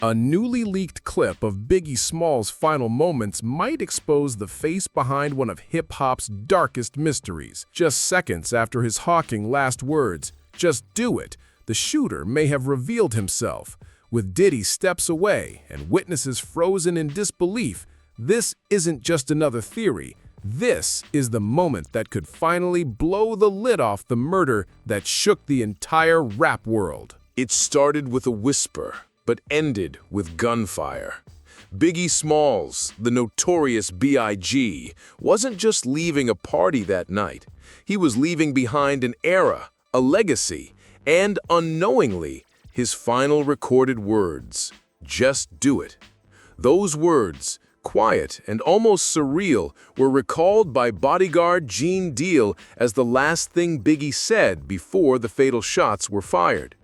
A newly leaked clip of Biggie Smalls' final moments might expose the face behind one of hip-hop's darkest mysteries. Just seconds after his hawking last words, "Just do it," the shooter may have revealed himself. With Diddy steps away and witnesses frozen in disbelief, this isn't just another theory. This is the moment that could finally blow the lid off the murder that shook the entire rap world. It started with a whisper, but ended with gunfire. Biggie Smalls, the notorious B.I.G., wasn't just leaving a party that night. He was leaving behind an era, a legacy, and unknowingly, his final recorded words, "Just do it." Those words, quiet and almost surreal, were recalled by bodyguard Gene Deal as the last thing Biggie said before the fatal shots were fired.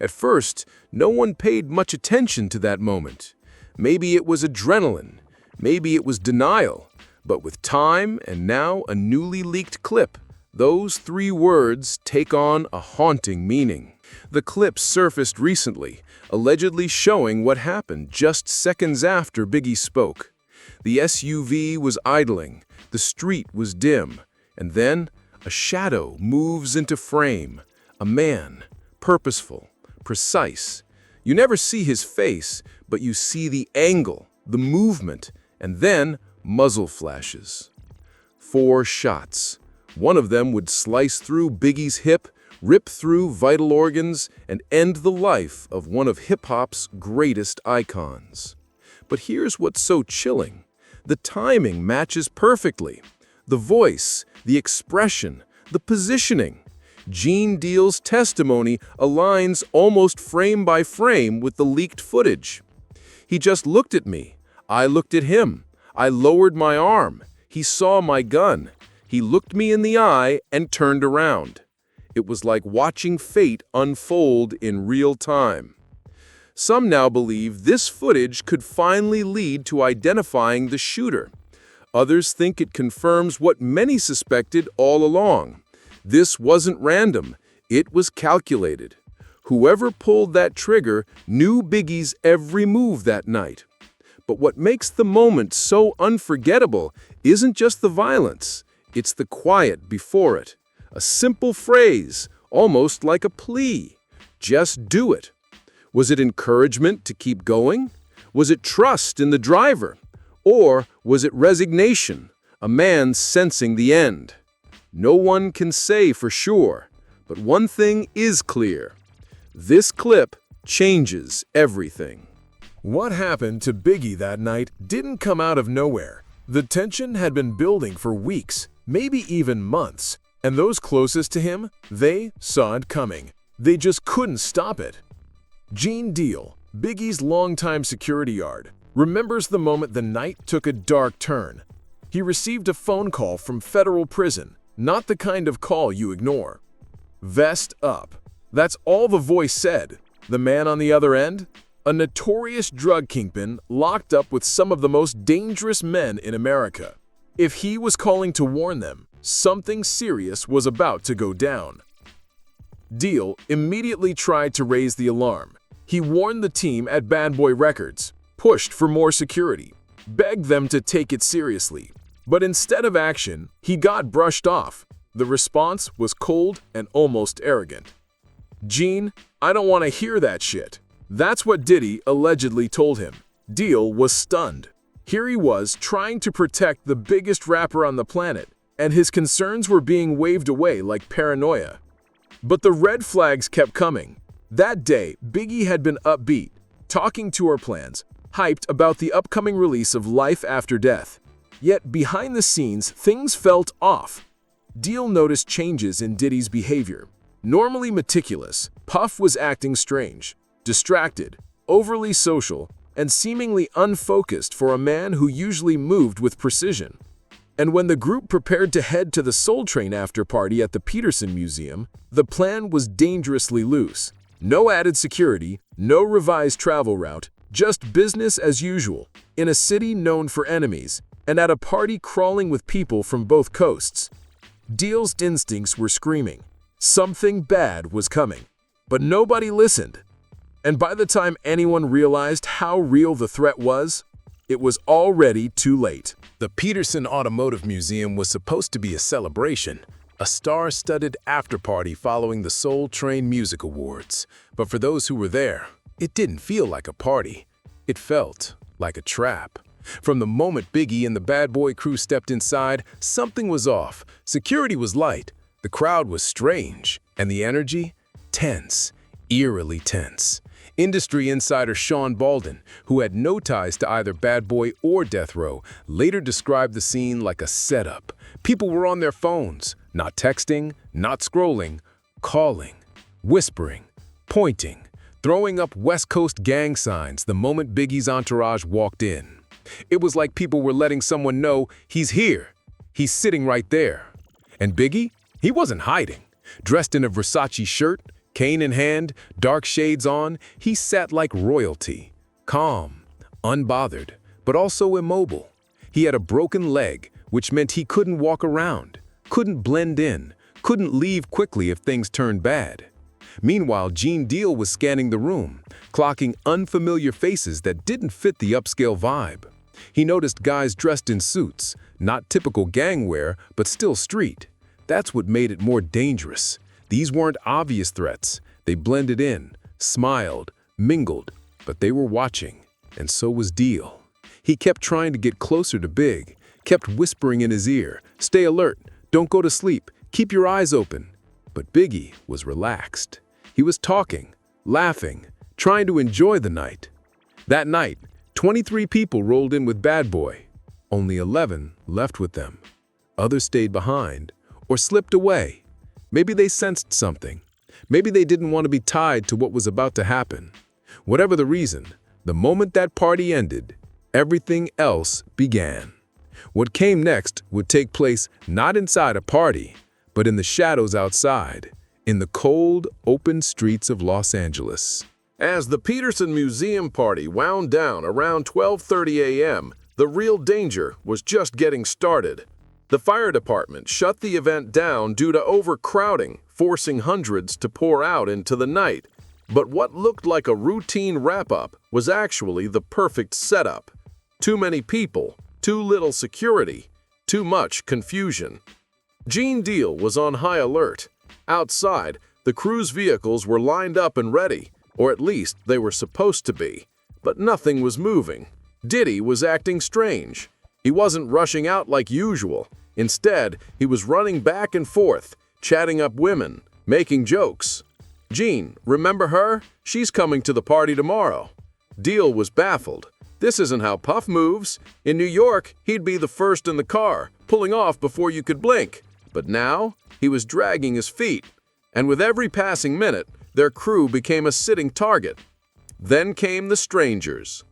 At first, no one paid much attention to that moment. Maybe it was adrenaline, maybe it was denial, but with time and now a newly leaked clip, those three words take on a haunting meaning. The clip surfaced recently, allegedly showing what happened just seconds after Biggie spoke. The SUV was idling, the street was dim, and then a shadow moves into frame, a man, purposeful, precise. You never see his face, but you see the angle, the movement, and then muzzle flashes. 4 shots. One of them would slice through Biggie's hip, rip through vital organs, and end the life of one of hip-hop's greatest icons. But here's what's so chilling. The timing matches perfectly. The voice, the expression, the positioning. Gene Deal's testimony aligns almost frame by frame with the leaked footage. "He just looked at me. I looked at him. I lowered my arm. He saw my gun. He looked me in the eye and turned around." It was like watching fate unfold in real time. Some now believe this footage could finally lead to identifying the shooter. Others think it confirms what many suspected all along. This wasn't random, it was calculated. Whoever pulled that trigger knew Biggie's every move that night. But what makes the moment so unforgettable isn't just the violence, it's the quiet before it. A simple phrase, almost like a plea. Just do it. Was it encouragement to keep going? Was it trust in the driver? Or was it resignation, a man sensing the end? No one can say for sure, but one thing is clear. This clip changes everything. What happened to Biggie that night didn't come out of nowhere. The tension had been building for weeks, maybe even months, and those closest to him, they saw it coming. They just couldn't stop it. Gene Deal, Biggie's longtime security guard, remembers the moment the night took a dark turn. He received a phone call from federal prison, not the kind of call you ignore. "Vest up." That's all the voice said. The man on the other end? A notorious drug kingpin locked up with some of the most dangerous men in America. If he was calling to warn them, something serious was about to go down. Deal immediately tried to raise the alarm. He warned the team at Bad Boy Records, pushed for more security, begged them to take it seriously. But instead of action, he got brushed off. The response was cold and almost arrogant. "Gene, I don't want to hear that shit." That's what Diddy allegedly told him. Deal was stunned. Here he was trying to protect the biggest rapper on the planet, and his concerns were being waved away like paranoia. But the red flags kept coming. That day, Biggie had been upbeat, talking tour plans, hyped about the upcoming release of Life After Death. Yet behind the scenes, things felt off. Deal noticed changes in Diddy's behavior. Normally meticulous, Puff was acting strange, distracted, overly social, and seemingly unfocused for a man who usually moved with precision. And when the group prepared to head to the Soul Train after party at the Peterson Museum, the plan was dangerously loose. No added security, no revised travel route, just business as usual, in a city known for enemies, and at a party crawling with people from both coasts. Deal's instincts were screaming. Something bad was coming. But nobody listened. And by the time anyone realized how real the threat was, it was already too late. The Peterson Automotive Museum was supposed to be a celebration, a star-studded after-party following the Soul Train Music Awards. But for those who were there, it didn't feel like a party. It felt like a trap. From the moment Biggie and the Bad Boy crew stepped inside, something was off. Security was light, the crowd was strange, and the energy? Tense, eerily tense. Industry insider Sean Baldwin, who had no ties to either Bad Boy or Death Row, later described the scene like a setup. People were on their phones, not texting, not scrolling, calling, whispering, pointing, throwing up West Coast gang signs the moment Biggie's entourage walked in. It was like people were letting someone know he's here, he's sitting right there. And Biggie? He wasn't hiding. Dressed in a Versace shirt, cane in hand, dark shades on, he sat like royalty. Calm, unbothered, but also immobile. He had a broken leg, which meant he couldn't walk around, couldn't blend in, couldn't leave quickly if things turned bad. Meanwhile, Gene Deal was scanning the room, clocking unfamiliar faces that didn't fit the upscale vibe. He noticed guys dressed in suits, not typical gang wear, but still street. That's what made it more dangerous. These weren't obvious threats. They blended in, smiled, mingled, but they were watching, and so was Deal. He kept trying to get closer to Big, kept whispering in his ear, "Stay alert, don't go to sleep, keep your eyes open." But Biggie was relaxed. He was talking, laughing, trying to enjoy the night. That night, 23 people rolled in with Bad Boy. Only 11 left with them. Others stayed behind or slipped away. Maybe they sensed something. Maybe they didn't want to be tied to what was about to happen. Whatever the reason, the moment that party ended, everything else began. What came next would take place not inside a party, but in the shadows outside, in the cold, open streets of Los Angeles. As the Peterson Museum party wound down around 12:30 a.m., the real danger was just getting started. The fire department shut the event down due to overcrowding, forcing hundreds to pour out into the night. But what looked like a routine wrap-up was actually the perfect setup. Too many people, too little security, too much confusion. Gene Deal was on high alert. Outside, the crew's vehicles were lined up and ready, or at least they were supposed to be. But nothing was moving. Diddy was acting strange. He wasn't rushing out like usual. Instead, he was running back and forth, chatting up women, making jokes. "Gene, remember her? She's coming to the party tomorrow." Deal was baffled. This isn't how Puff moves. In New York, he'd be the first in the car, pulling off before you could blink. But now, he was dragging his feet. And with every passing minute, their crew became a sitting target. Then came the strangers.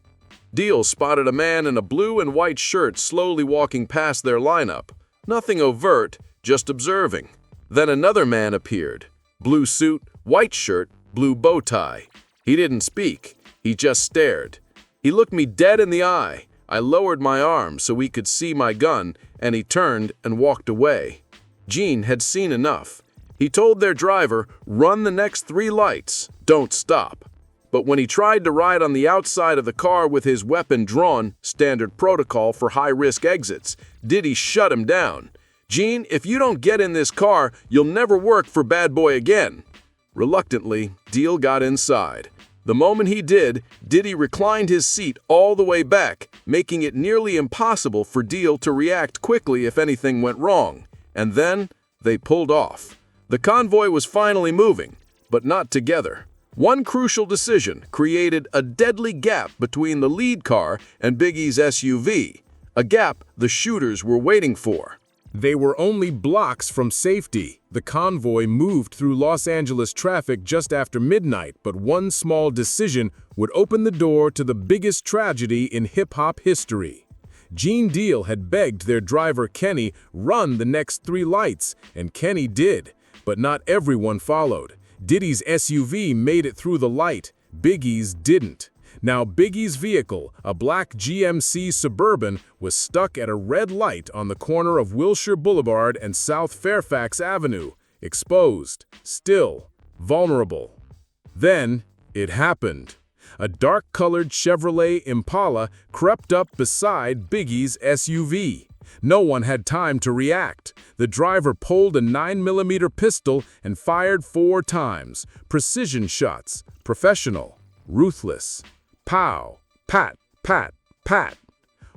Deal spotted a man in a blue and white shirt slowly walking past their lineup. Nothing overt, just observing. Then another man appeared. Blue suit, white shirt, blue bow tie. He didn't speak. He just stared. He looked me dead in the eye. I lowered my arm so he could see my gun, and he turned and walked away. Gene had seen enough. He told their driver, "Run the next 3 lights. Don't stop." But when he tried to ride on the outside of the car with his weapon drawn, standard protocol for high-risk exits, Diddy shut him down. "Gene, if you don't get in this car, you'll never work for Bad Boy again." Reluctantly, Deal got inside. The moment he did, Diddy reclined his seat all the way back, making it nearly impossible for Deal to react quickly if anything went wrong. And then, they pulled off. The convoy was finally moving, but not together. One crucial decision created a deadly gap between the lead car and Biggie's SUV, a gap the shooters were waiting for. They were only blocks from safety. The convoy moved through Los Angeles traffic just after midnight, but one small decision would open the door to the biggest tragedy in hip-hop history. Gene Deal had begged their driver Kenny run the next 3 lights, and Kenny did, but not everyone followed. Diddy's SUV made it through the light, Biggie's didn't. Now Biggie's vehicle, a black GMC Suburban, was stuck at a red light on the corner of Wilshire Boulevard and South Fairfax Avenue, exposed, still, vulnerable. Then It happened. A dark-colored Chevrolet Impala crept up beside Biggie's SUV. No one had time to react. The driver pulled a 9mm pistol and fired 4 times. Precision shots. Professional. Ruthless. Pow. Pat. Pat. Pat.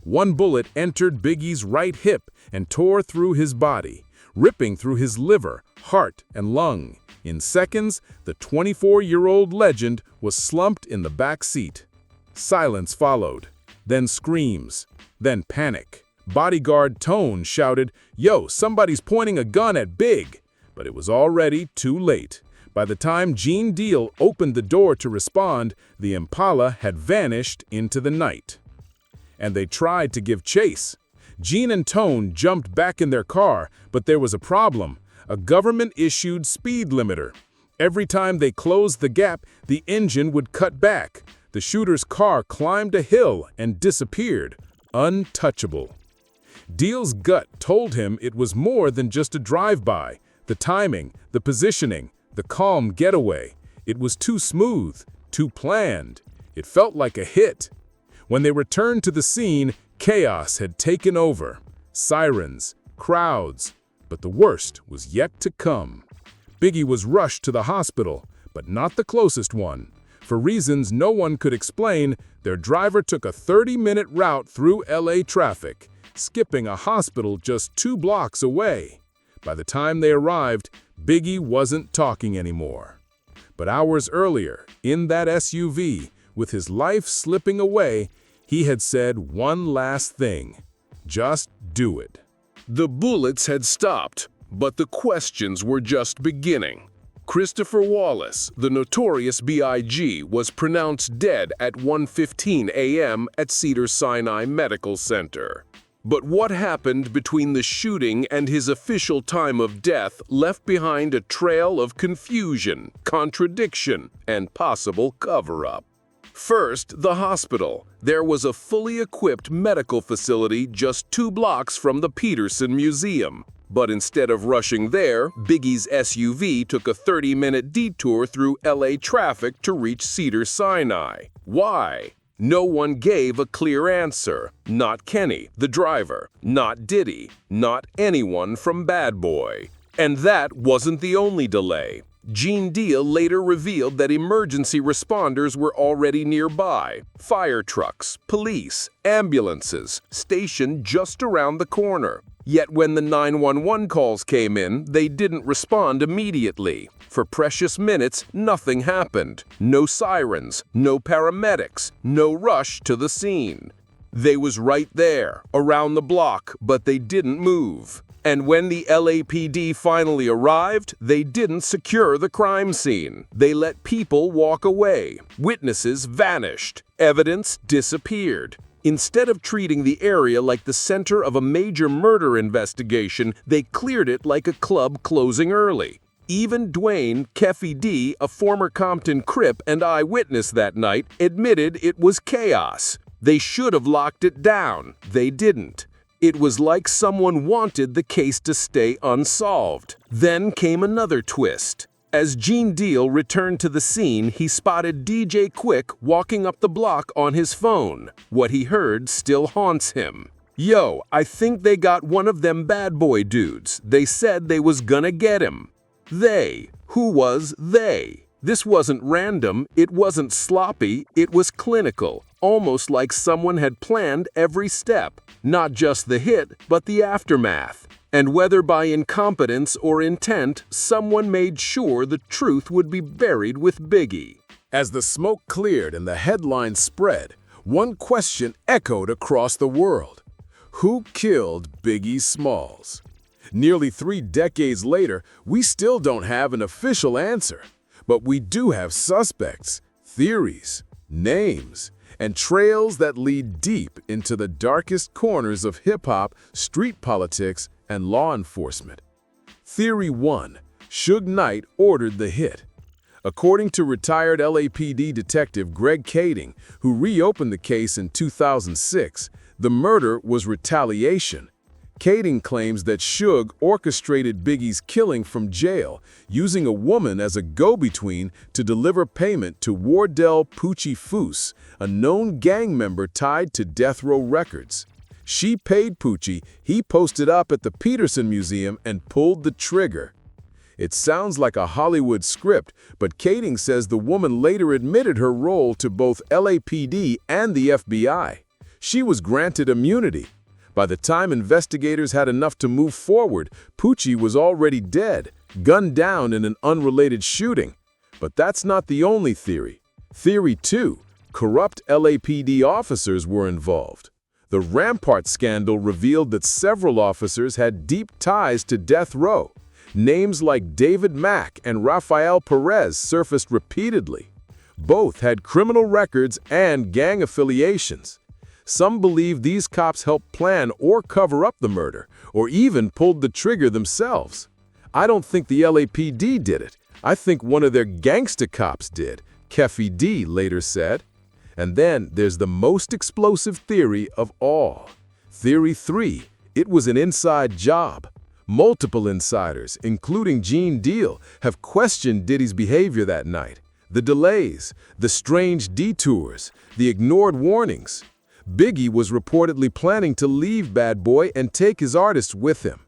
One bullet entered Biggie's right hip and tore through his body, ripping through his liver, heart, and lung. In seconds, the 24-year-old legend was slumped in the back seat. Silence followed. Then screams. Then panic. Bodyguard Tone shouted, "Yo, somebody's pointing a gun at Big!" But it was already too late. By the time Gene Deal opened the door to respond, the Impala had vanished into the night. And they tried to give chase. Gene and Tone jumped back in their car, but there was a problem. A government-issued speed limiter. Every time they closed the gap, the engine would cut back. The shooter's car climbed a hill and disappeared, untouchable. Deal's gut told him it was more than just a drive-by. The timing, the positioning, the calm getaway. It was too smooth, too planned. It felt like a hit. When they returned to the scene, chaos had taken over. Sirens, crowds. But the worst was yet to come. Biggie was rushed to the hospital, but not the closest one. For reasons no one could explain, their driver took a 30-minute route through LA traffic, skipping a hospital just 2 blocks away. By the time they arrived, Biggie wasn't talking anymore. But hours earlier, in that SUV, with his life slipping away, he had said one last thing: just do it. The bullets had stopped, but the questions were just beginning. Christopher Wallace, the notorious B.I.G., was pronounced dead at 1:15 a.m. at Cedars-Sinai Medical Center. But what happened between the shooting and his official time of death left behind a trail of confusion, contradiction, and possible cover-up. First, the hospital. There was a fully equipped medical facility just 2 blocks from the Peterson Museum. But instead of rushing there, Biggie's SUV took a 30-minute detour through LA traffic to reach Cedars-Sinai. Why? No one gave a clear answer. Not Kenny, the driver. Not Diddy. Not anyone from Bad Boy. And that wasn't the only delay. Gene Deal later revealed that emergency responders were already nearby. Fire trucks, police, ambulances, stationed just around the corner. Yet when the 911 calls came in, they didn't respond immediately. For precious minutes, nothing happened. No sirens, no paramedics, no rush to the scene. They was right there, around the block, but they didn't move. And when the LAPD finally arrived, they didn't secure the crime scene. They let people walk away. Witnesses vanished. Evidence disappeared. Instead of treating the area like the center of a major murder investigation, they cleared it like a club closing early. Even Dwayne, Keffy D, a former Compton Crip and eyewitness that night, admitted it was chaos. They should have locked it down. They didn't. It was like someone wanted the case to stay unsolved. Then came another twist. As Gene Deal returned to the scene, he spotted DJ Quick walking up the block on his phone. What he heard still haunts him. "Yo, I think they got one of them Bad Boy dudes. They said they was gonna get him." They. Who was they? This wasn't random, it wasn't sloppy, it was clinical. Almost like someone had planned every step. Not just the hit, but the aftermath. And whether by incompetence or intent, someone made sure the truth would be buried with Biggie. As the smoke cleared and the headlines spread, one question echoed across the world. Who killed Biggie Smalls? Nearly 3 decades later, we still don't have an official answer. But we do have suspects, theories, names, and trails that lead deep into the darkest corners of hip-hop, street politics, and law enforcement. Theory 1. Suge Knight ordered the hit. According to retired LAPD detective Greg Kading, who reopened the case in 2006, the murder was retaliation. Kading claims that Suge orchestrated Biggie's killing from jail, using a woman as a go-between to deliver payment to Wardell Poochie Foose, a known gang member tied to Death Row Records. She paid Poochie, he posted up at the Peterson Museum and pulled the trigger. It sounds like a Hollywood script, but Kading says the woman later admitted her role to both LAPD and the FBI. She was granted immunity. By the time investigators had enough to move forward, Poochie was already dead, gunned down in an unrelated shooting. But that's not the only theory. Theory 2, corrupt LAPD officers were involved. The Rampart scandal revealed that several officers had deep ties to Death Row. Names like David Mack and Rafael Perez surfaced repeatedly. Both had criminal records and gang affiliations. Some believe these cops helped plan or cover up the murder, or even pulled the trigger themselves. I don't think the LAPD did it. I think one of their gangsta cops did, Keffi D later said. And then there's the most explosive theory of all. Theory 3, it was an inside job. Multiple insiders, including Gene Deal, have questioned Diddy's behavior that night. The delays, the strange detours, the ignored warnings. Biggie was reportedly planning to leave Bad Boy and take his artists with him.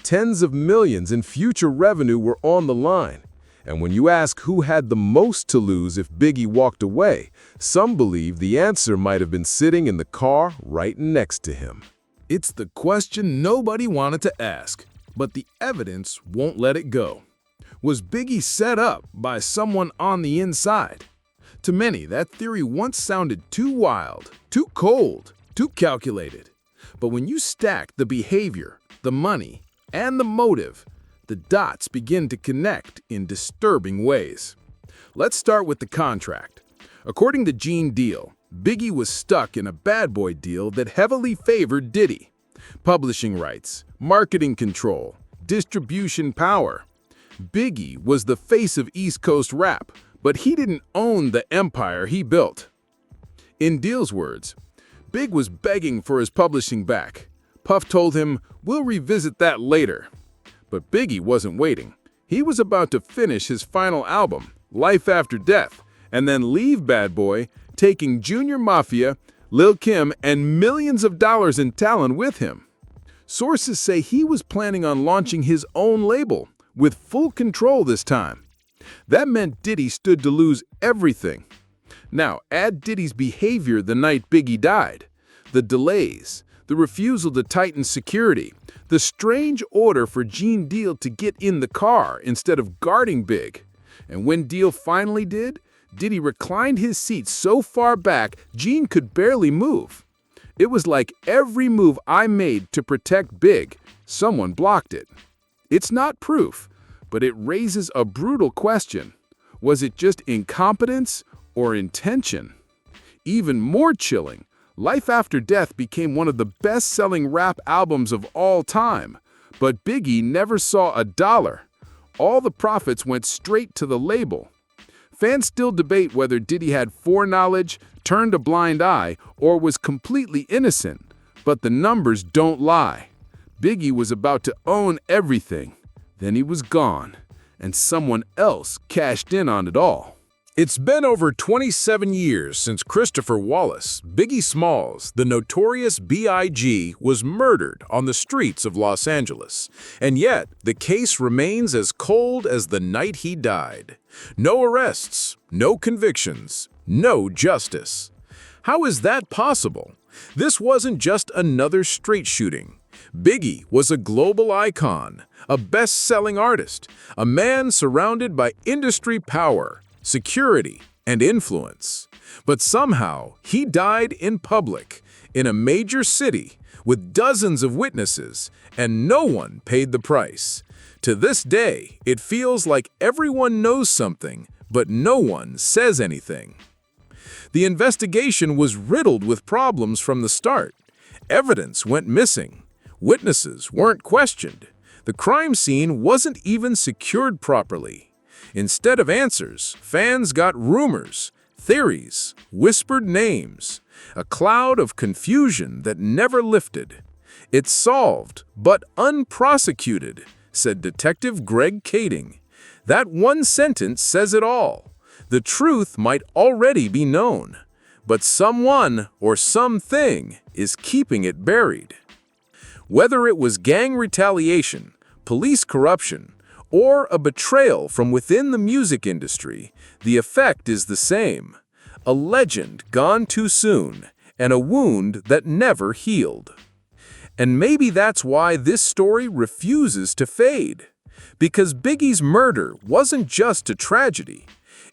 Tens of millions in future revenue were on the line. And when you ask who had the most to lose if Biggie walked away, some believe the answer might have been sitting in the car right next to him. It's the question nobody wanted to ask, but the evidence won't let it go. Was Biggie set up by someone on the inside? To many, that theory once sounded too wild, too cold, too calculated. But when you stack the behavior, the money, and the motive, the dots begin to connect in disturbing ways. Let's start with the contract. According to Gene Deal, Biggie was stuck in a Bad Boy deal that heavily favored Diddy. Publishing rights, marketing control, distribution power. Biggie was the face of East Coast rap, but he didn't own the empire he built. In Deal's words, Big was begging for his publishing back. Puff told him, "We'll revisit that later." But Biggie wasn't waiting. He was about to finish his final album, Life After Death, and then leave Bad Boy, taking Junior Mafia, Lil' Kim, and millions of dollars in talent with him. Sources say he was planning on launching his own label, with full control this time. That meant Diddy stood to lose everything. Now, add Diddy's behavior the night Biggie died. The delays, the refusal to tighten security, the strange order for Gene Deal to get in the car instead of guarding Big. And when Deal finally did, Diddy reclined his seat so far back, Gene could barely move. It was like every move I made to protect Big, someone blocked it. It's not proof, but it raises a brutal question. Was it just incompetence or intention? Even more chilling, Life After Death became one of the best-selling rap albums of all time, but Biggie never saw a dollar. All the profits went straight to the label. Fans still debate whether Diddy had foreknowledge, turned a blind eye, or was completely innocent, but the numbers don't lie. Biggie was about to own everything. Then he was gone, and someone else cashed in on it all. It's been over 27 years since Christopher Wallace, Biggie Smalls, the notorious B.I.G., was murdered on the streets of Los Angeles. And yet, the case remains as cold as the night he died. No arrests, no convictions, no justice. How is that possible? This wasn't just another street shooting. Biggie was a global icon, a best-selling artist, a man surrounded by industry power, security, and influence. But somehow, he died in public, in a major city, with dozens of witnesses, and no one paid the price. To this day, it feels like everyone knows something, but no one says anything. The investigation was riddled with problems from the start. Evidence went missing. Witnesses weren't questioned. The crime scene wasn't even secured properly. Instead of answers, fans got rumors, theories, whispered names, a cloud of confusion that never lifted. "It's solved, but unprosecuted," said Detective Greg Kading. That one sentence says it all. The truth might already be known, but someone or something is keeping it buried. Whether it was gang retaliation, police corruption, or a betrayal from within the music industry, the effect is the same. A legend gone too soon, and a wound that never healed. And maybe that's why this story refuses to fade. Because Biggie's murder wasn't just a tragedy.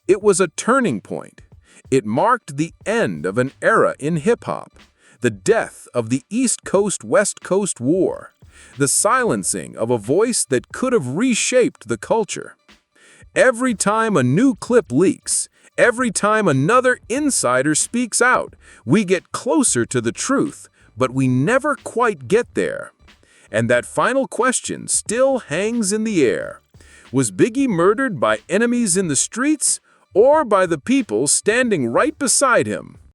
It was a turning point. It marked the end of an era in hip-hop, the death of the East Coast-West Coast War, the silencing of a voice that could have reshaped the culture. Every time a new clip leaks, every time another insider speaks out, we get closer to the truth, but we never quite get there. And that final question still hangs in the air. Was Biggie murdered by enemies in the streets, or by the people standing right beside him?